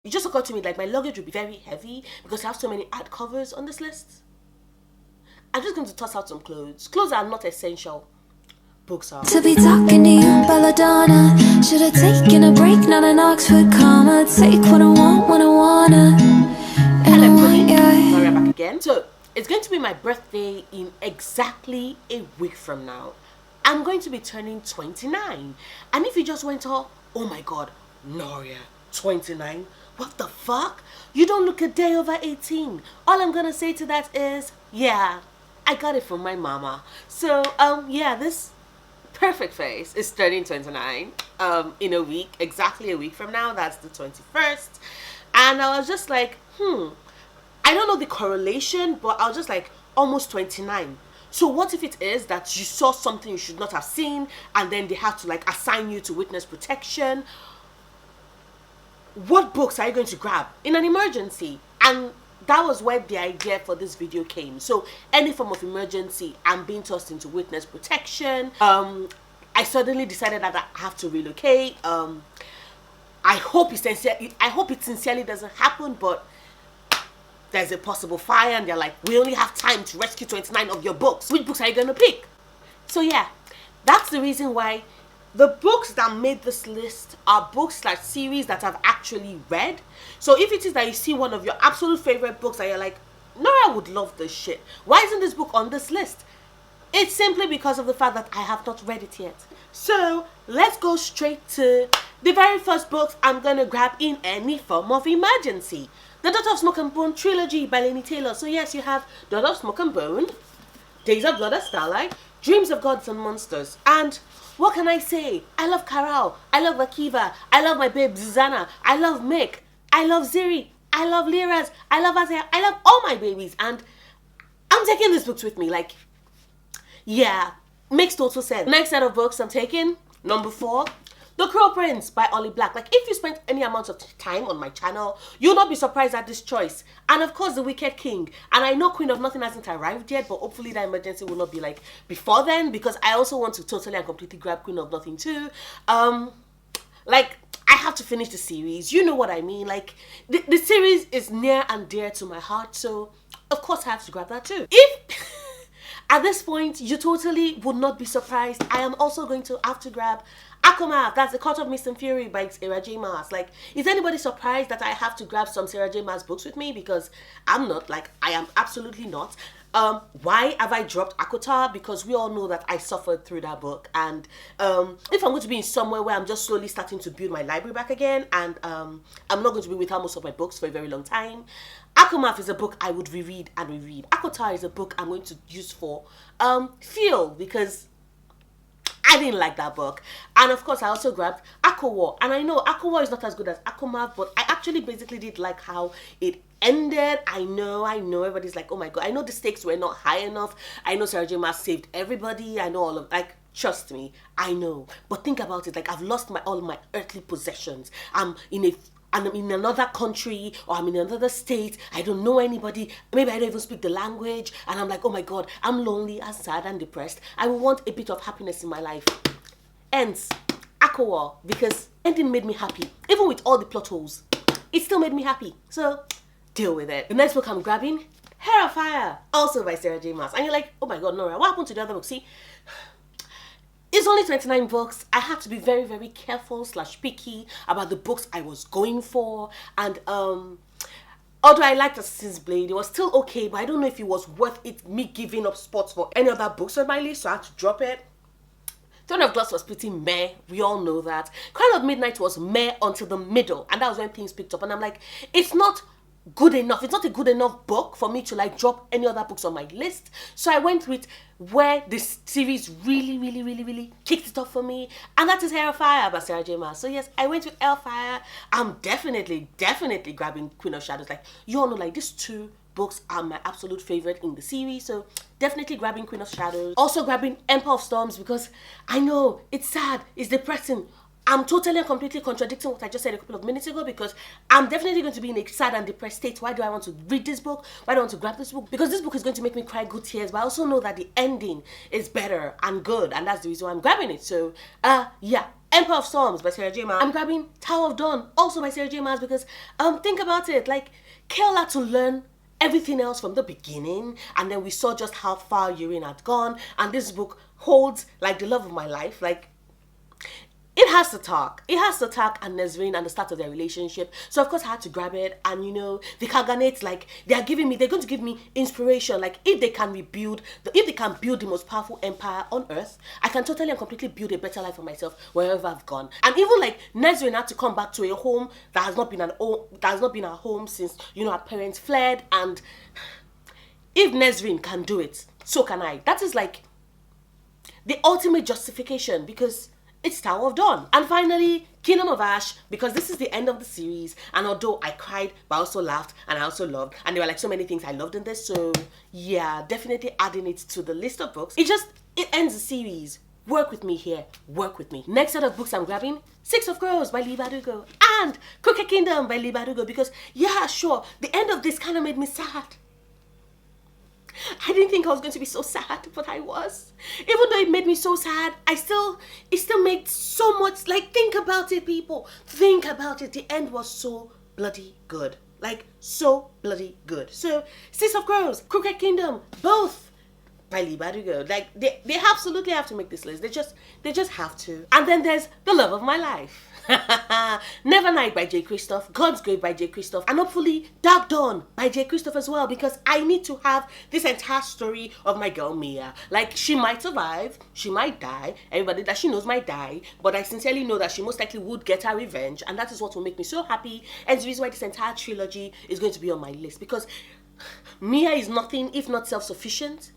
It just occurred to me like my luggage would be very heavy because I have so many ad covers on this list. I'm just going to toss out some clothes. Clothes are not essential. Books are. To be talking to you, Belladonna. Should have taken a break, not an Oxford comma. Take what I want when I wanna. And I want you. Maria back again. So it's going to be my birthday in exactly a week from now. I'm going to be turning 29. And if you just went oh my god, Noria, 29? What the fuck? You don't look a day over 18. All I'm gonna say to that is, yeah, I got it from my mama. So, yeah, this perfect face is turning 29 in a week, exactly a week from now. That's the 21st. And I was just like, I don't know the correlation, but I was just like, almost 29. So what if it is that you saw something you should not have seen and then they have to like assign you to witness protection? What books are you going to grab in an emergency? And that was where the idea for this video came. So any form of emergency, I'm being tossed into witness protection. I suddenly decided that I have to relocate. I hope it sincerely doesn't happen, but there's a possible fire and they're like, we only have time to rescue 29 of your books. Which books are you gonna pick? So yeah, that's the reason why the books that made this list are books like series that I've actually read. So if it is that you see one of your absolute favorite books and you're like, Nora would love this shit, why isn't this book on this list? It's simply because of the fact that I have not read it yet. So let's go straight to the very first books I'm gonna grab in any form of emergency. The Daughter of Smoke and Bone trilogy by Laini Taylor. So yes, you have Daughter of Smoke and Bone, Days of Blood and Starlight, Dreams of Gods and Monsters, and what can I say? I love Carol, I love Akiva, I love my babe Zuzana, I love Mick, I love Ziri, I love Liraz, I love Azia, I love all my babies, and I'm taking these books with me. Like, yeah, makes total sense. Next set of books I'm taking, number 4, The Crow Prince by Ollie Black. Like, if you spent any amount of time on my channel, you'll not be surprised at this choice. And of course, The Wicked King. And I know Queen of Nothing hasn't arrived yet, but hopefully that emergency will not be like before then, because I also want to totally and completely grab Queen of Nothing too. Like, I have to finish the series. You know what I mean? Like, the series is near and dear to my heart, so of course I have to grab that too. If at this point you totally would not be surprised, I am also going to have to grab Akuma, that's The Court of Mist and Fury by Sarah J. Maas. Like, is anybody surprised that I have to grab some Sarah J. Maas books with me? Because I'm not. Like, I am absolutely not. Why have I dropped Akota? Because we all know that I suffered through that book. And if I'm going to be in somewhere where I'm just slowly starting to build my library back again, and I'm not going to be without most of my books for a very long time, Akuma is a book I would reread and reread. Akota is a book I'm going to use for feel, because I didn't like that book. And of course I also grabbed Akuma. And I know Akuma is not as good as Akuma, but I actually basically did like how it ended. I know everybody's like, oh my god, I know the stakes were not high enough. I know Sarah J. Maas saved everybody. I know all of, like, trust me, I know. But think about it, like, I've lost all of my earthly possessions. I'm in another country, or I'm in another state. I don't know anybody. Maybe I don't even speak the language. And I'm like, oh my god, I'm lonely and sad and depressed. I want a bit of happiness in my life. Ends. Akua, because ending made me happy. Even with all the plot holes, it still made me happy. So, deal with it. The next book I'm grabbing, Hair of Fire, also by Sarah J. Maas. And you're like, oh my god, Nora, what happened to the other book? See, it's only 29 books. I had to be very, very careful / picky about the books I was going for. And although I liked Assassin's Blade, it was still okay, but I don't know if it was worth it, me giving up spots for any other books on my list, so I had to drop it. Throne of Glass was pretty meh, we all know that. Crown of Midnight was meh until the middle, and that was when things picked up. And I'm like, it's not good enough. It's not a good enough book for me to like drop any other books on my list. So I went with where this series really kicked it off for me, and that is Hair of Fire by Sarah J. Maas. So yes, I went with Hair of Fire. I'm definitely grabbing Queen of Shadows. Like, you all know, like, these two books are my absolute favorite in the series, so definitely grabbing Queen of Shadows. Also grabbing Emperor of Storms, because I know it's sad, it's depressing. I'm totally and completely contradicting what I just said a couple of minutes ago, because I'm definitely going to be in a sad and depressed state. Why do I want to read this book? Why do I want to grab this book? Because this book is going to make me cry good tears, but I also know that the ending is better and good, and that's the reason why I'm grabbing it. So, yeah. Emperor of Storms by Sarah J. Maas. I'm grabbing Tower of Dawn, also by Sarah J. Maas, because think about it, like Kel had to learn everything else from the beginning, and then we saw just how far Urine had gone, and this book holds like the love of my life. Like, it has to talk. It has to talk and Nesrine and the start of their relationship. So of course I had to grab it. And you know, the Kaganates, like, they're going to give me inspiration. Like, if they can build the most powerful empire on earth, I can totally and completely build a better life for myself wherever I've gone. And even like Nesrine had to come back to a home that has not been her home since, you know, her parents fled. And if Nesrine can do it, so can I. That is like the ultimate justification, because it's Tower of Dawn. And finally, Kingdom of Ash, because this is the end of the series, and although I cried, but I also laughed, and I also loved, and there were like so many things I loved in this, so yeah, definitely adding it to the list of books. It ends the series. Work with me here, work with me. Next set of books I'm grabbing, Six of Crows by Lee Bardugo, and Crooked Kingdom by Lee Bardugo, because yeah, sure, the end of this kind of made me sad. I didn't think I was going to be so sad, but I was. Even though it made me so sad, it still made so much, like, think about it, people. Think about it. The end was so bloody good. Like, so bloody good. So, Six of Crows, Crooked Kingdom, both by Lee Bardugo. Like, they absolutely have to make this list. They just have to. And then there's The Love of My Life. Nevernight by J. Christoph, God's Grave by J. Christoph, and hopefully Dark Dawn by J. Christoph as well, because I need to have this entire story of my girl Mia. Like, she might survive, she might die, everybody that she knows might die, but I sincerely know that she most likely would get her revenge, and that is what will make me so happy, and the reason why this entire trilogy is going to be on my list, because Mia is nothing if not self-sufficient.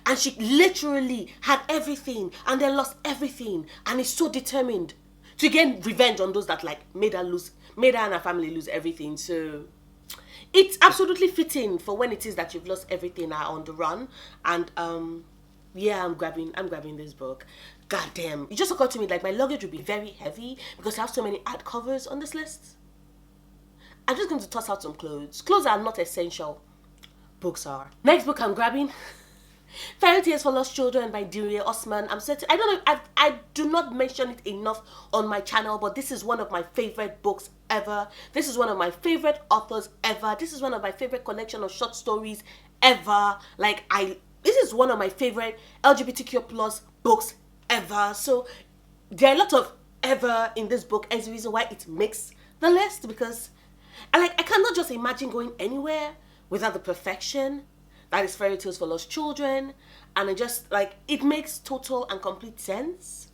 And she literally had everything and then lost everything, and is so determined to get revenge on those that like made her and her family lose everything. So it's absolutely fitting for when it is that you've lost everything, are on the run. And yeah, I'm grabbing this book. God damn, it just occurred to me like my luggage would be very heavy because I have so many ad covers on this list. I'm just going to toss out some clothes. Clothes are not essential. Books are. Next book I'm grabbing, Fairy Tales for Lost Children by Diria Osman. I do not mention it enough on my channel, but this is one of my favorite books ever. This is one of my favorite authors ever. This is one of my favorite collection of short stories ever. This is one of my favorite LGBTQ plus books ever. So there are a lot of ever in this book, and the reason why it makes the list, because I cannot just imagine going anywhere without the perfection that is Fairy Tales for Lost Children, and it makes total and complete sense.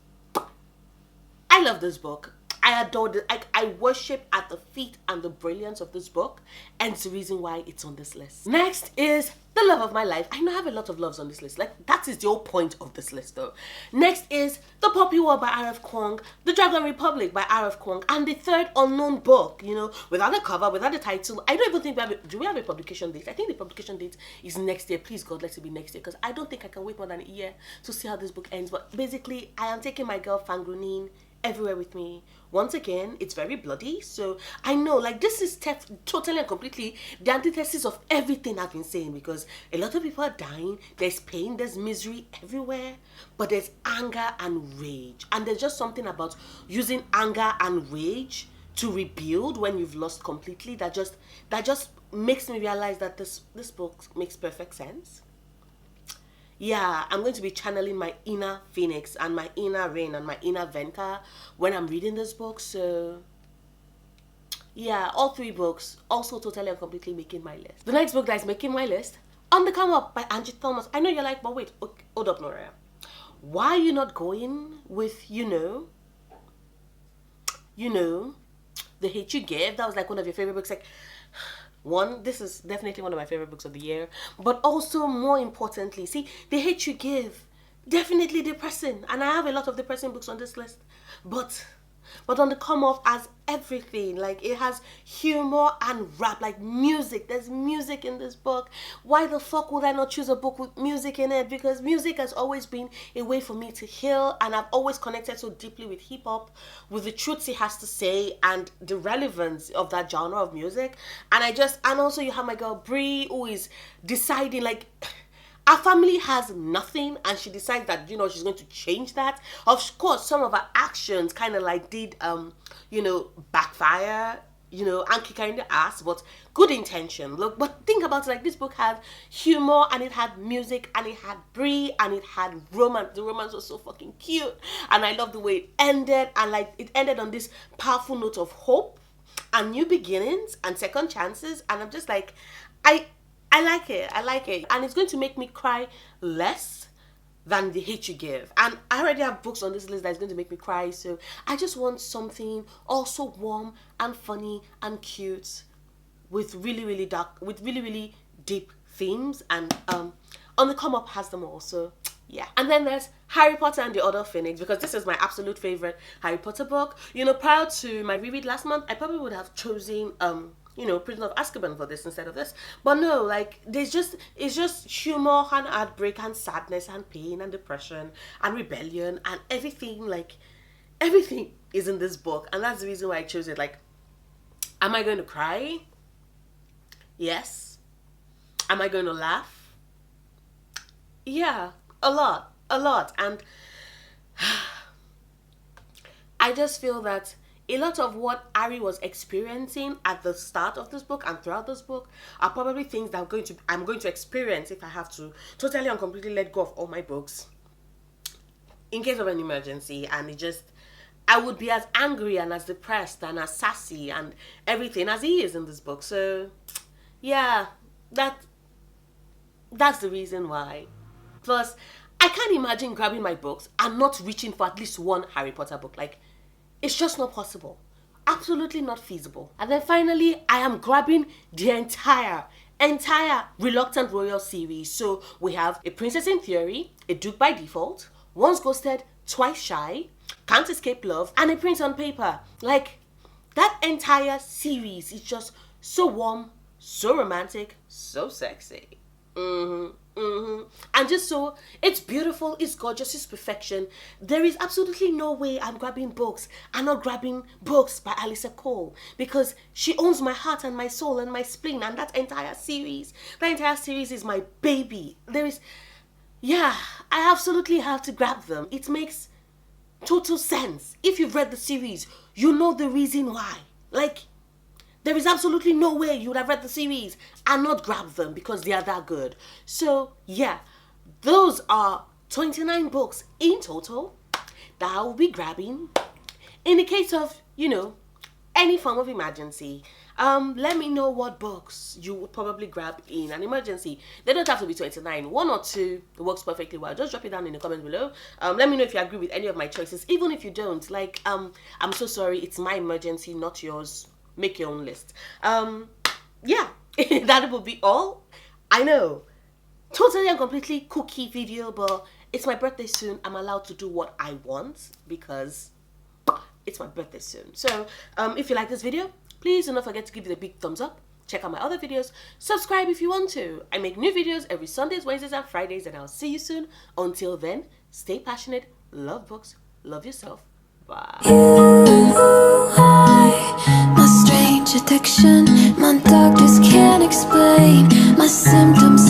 I love this book. I adore it. I worship at the feet and the brilliance of this book, and it's the reason why it's on this list. Next is The Love of My Life. I know I have a lot of loves on this list. Like, that is the whole point of this list, though. Next is The Poppy War by R.F. Kuang, The Dragon Republic by R.F. Kuang, and the third unknown book, you know, without a cover, without a title. I don't even think do we have a publication date? I think the publication date is next year. Please, God, let it be next year, because I don't think I can wait more than a year to see how this book ends. But basically, I am taking my girl Fangrunin everywhere with me. Once again, it's very bloody, so I know, like, this is totally and completely the antithesis of everything I've been saying, because a lot of people are dying, there's pain, there's misery everywhere, but there's anger and rage, and there's just something about using anger and rage to rebuild when you've lost completely that just makes me realize that this book makes perfect sense. Yeah, I'm going to be channeling my inner Phoenix and my inner Rain and my inner Venka when I'm reading this book. So yeah, all three books also totally and completely making my list. The next book that is making my list, On the Come Up by Angie Thomas. I know you're like, but wait, okay, hold up, Nora. Why are you not going with, you know, The Hate You Give? That was like one of your favorite books. Like, this is definitely one of my favorite books of the year, but also more importantly, see, The Hate You Give, definitely depressing, and I have a lot of depressing books on this list, but On the Come Up has everything. Like, it has humor and rap, like music. There's music in this book. Why the fuck would I not choose a book with music in it? Because music has always been a way for me to heal, and I've always connected so deeply with hip-hop, with the truths it has to say and the relevance of that genre of music. And also you have my girl Brie, who is deciding, like, Our family has nothing, and she decides that, you know, she's going to change that. Of course, some of her actions kind of like did you know, backfire, you know, and kick her in the ass, but good intention. Look, but think about it, like, this book had humor, and it had music, and it had Brie, and it had romance. The romance was so fucking cute, and I love the way it ended, and like it ended on this powerful note of hope and new beginnings and second chances, and I'm just like, I like it. I like it. And it's going to make me cry less than The Hate You Give. And I already have books on this list that's going to make me cry. So I just want something also warm and funny and cute with really, really dark, with really, really deep themes. And On the Come Up has them all. So yeah. And then there's Harry Potter and the Order of Phoenix, because this is my absolute favorite Harry Potter book. You know, prior to my reread last month, I probably would have chosen you know, Prisoner of Azkaban for this instead of this. But no, like, it's just humor and heartbreak and sadness and pain and depression and rebellion and everything, like, everything is in this book. And that's the reason why I chose it. Like, am I going to cry? Yes. Am I going to laugh? Yeah, a lot. And I just feel that a lot of what Ari was experiencing at the start of this book and throughout this book are probably things that I'm going to experience if I have to totally and completely let go of all my books in case of an emergency. And I would be as angry and as depressed and as sassy and everything as he is in this book. So yeah, that's the reason why. Plus, I can't imagine grabbing my books and not reaching for at least one Harry Potter book. Like, it's just not possible. Absolutely not feasible. And then finally, I am grabbing the entire Reluctant Royal series. So we have A Princess in Theory, A Duke by Default, Once Ghosted, Twice Shy, Can't Escape Love, and A Prince on Paper. Like, that entire series is just so warm, so romantic, so sexy. And just so, it's beautiful, it's gorgeous, it's perfection. There is absolutely no way I'm grabbing books and not grabbing books by Alyssa Cole, because she owns my heart and my soul and my spleen, and that entire series is my baby. I absolutely have to grab them. It makes total sense. If you've read the series, you know the reason why. Like, there is absolutely no way you would have read the series and not grab them, because they are that good. So yeah, those are 29 books in total that I will be grabbing in the case of, you know, any form of emergency. Let me know what books you would probably grab in an emergency. They don't have to be 29. One or two works perfectly well. Just drop it down in the comments below. Let me know if you agree with any of my choices. Even if you don't, like, I'm so sorry. It's my emergency, not yours. Make your own list. Yeah, that will be all. I know, totally and completely cookie video, but it's my birthday soon. I'm allowed to do what I want because it's my birthday soon. So if you like this video, please do not forget to give it a big thumbs up. Check out my other videos. Subscribe if you want to. I make new videos every Sundays, Wednesdays, and Fridays, and I'll see you soon. Until then, stay passionate, love books, love yourself. Bye. My strange addiction, my doctors can't explain my symptoms.